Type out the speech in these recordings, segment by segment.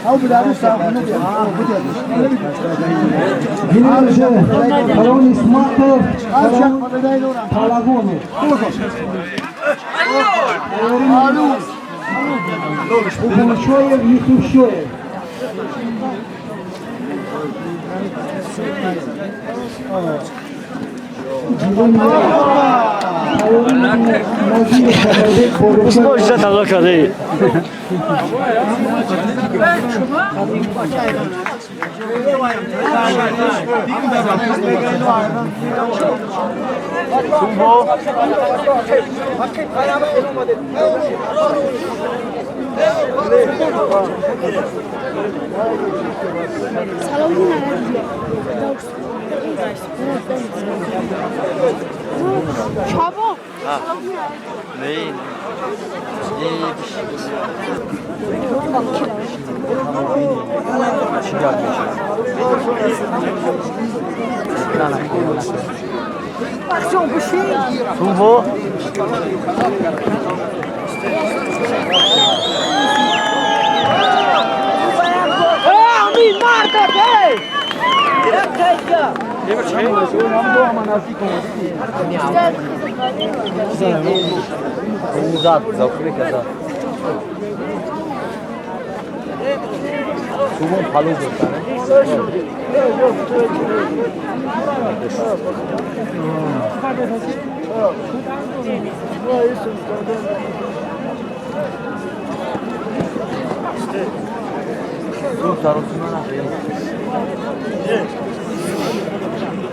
او بدارو صاحبونه دي Balon ismator, Palagonu. Shoyev, Yusuf Shoyev. Usma işte taga kadı. Çabuk. Neyin? Action bouchée. Suvo. Amin Marta hey. Uzat, Afrika da. Sumo ভালো করতানে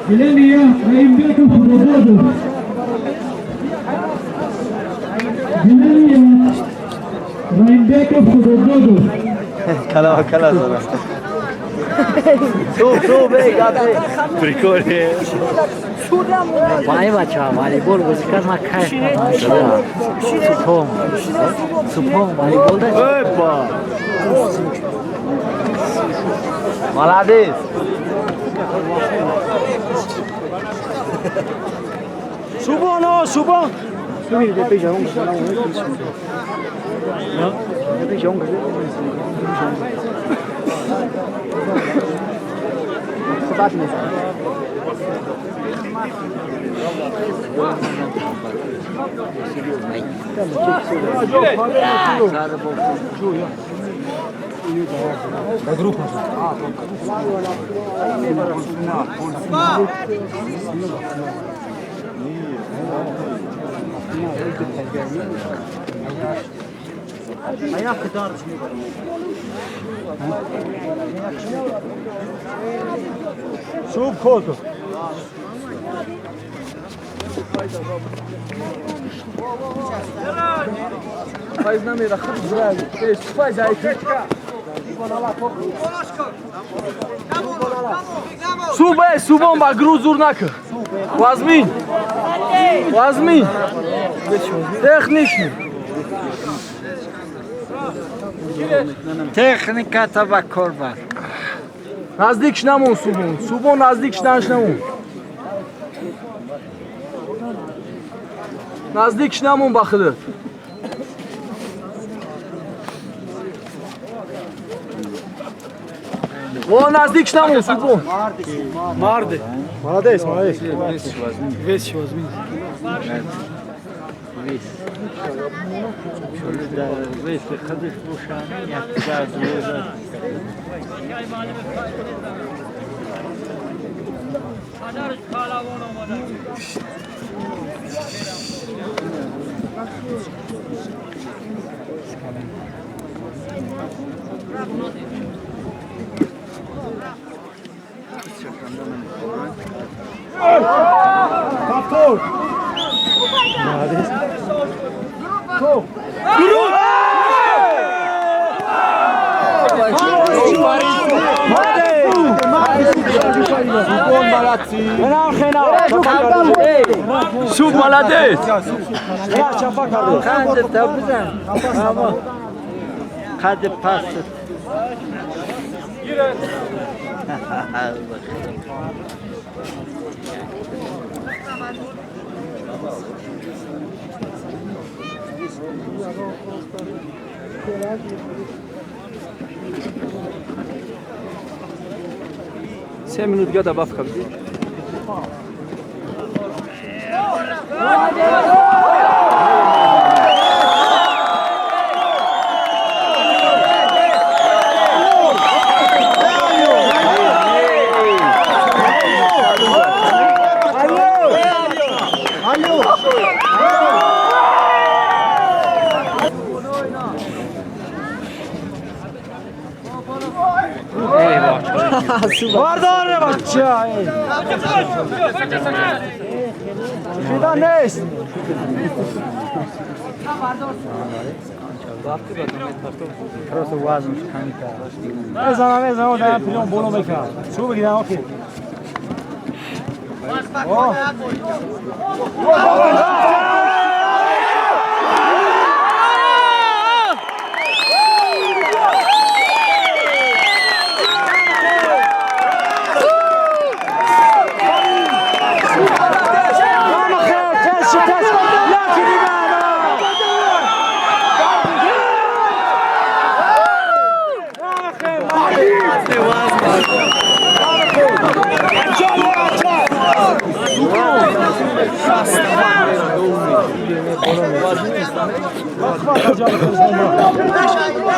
Milenia, Raimbekov Robodo. Milenia, Raimbekov Robodo. Kala sana. Su be gade. Prikole. Vai bacha, voleibol bozikar makhai. Supong voleibol da. Opa. Молодец. Subon. Sumi de peja un sana un no de peja un sabat ne Da grupa. Ayak kadar Sub kodu. Faz na mira, faz aí, critica. Subon ba gruzurnak. Возьми. Техничный. Техника tabakor var. Nazdik şnamun subon. Subon nazdik şnamun. Nazdik şnamun bakılı. O nazdik şnamun subon. Mardi. Молодец. Весь возьми. Şurada vesile kadış boşanı yapacağız burada. Kaptor. Молодец. Go. Sub молодец. Kandı tabizen. Ama kadı pastı. Sê minut gada bafka bizi. Vardar bacca. Fidan neyse. Prosto vazmış kanka. Ezana o da pilon bolo meka. Su bir gidelim okey. Oh.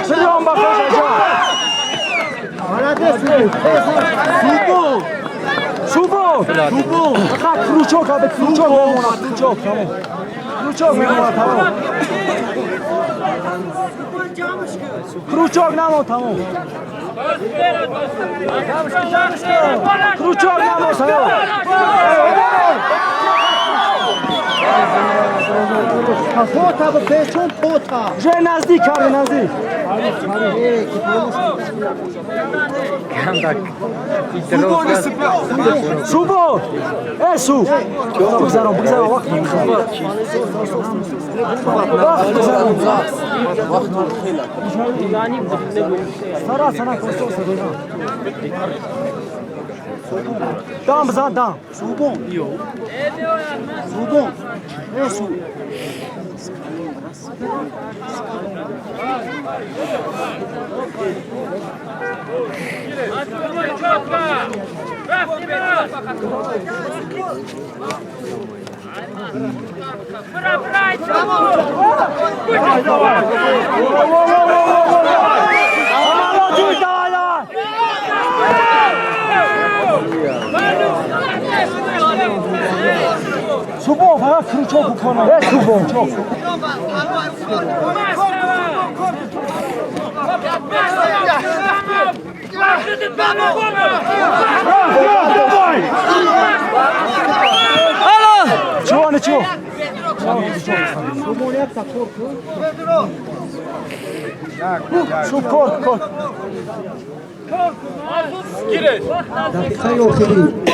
Selam bakacağım. Subo. Bak kruçok abi kruçok tamam. Kruçok tamam. Kruçok namo tamam. Kruçok namo tamam. Pota, bechon pota. Že nazdík, ale nazdík. Kandak. Subo! Su! Bıgzaro, bak. Sana koştu olsa duyma. Dam bızan dam. Subo. Subo. Su. Subo fakat kuru çok bu konu. Evet subo çok. Çuvanı çuv. Subo ne yaptı korku? Şu kork. Gire. Sen yok edin.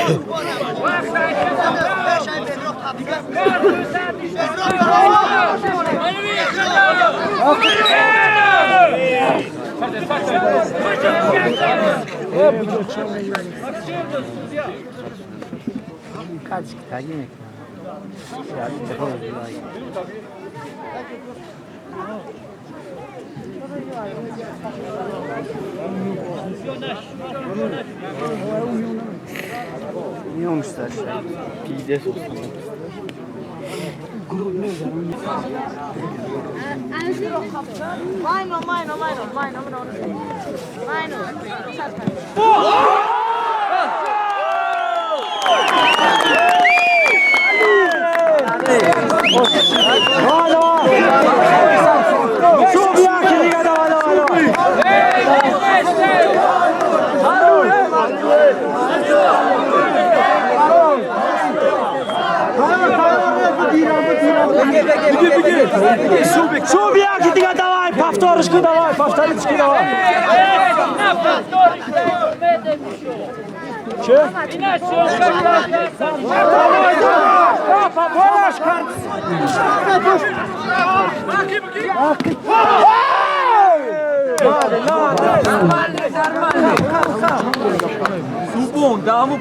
Ne olmuşlar? Pide sosu. Subjaki ga давай, повторочку давай, повторочку давай. Че? Subon, dá-me.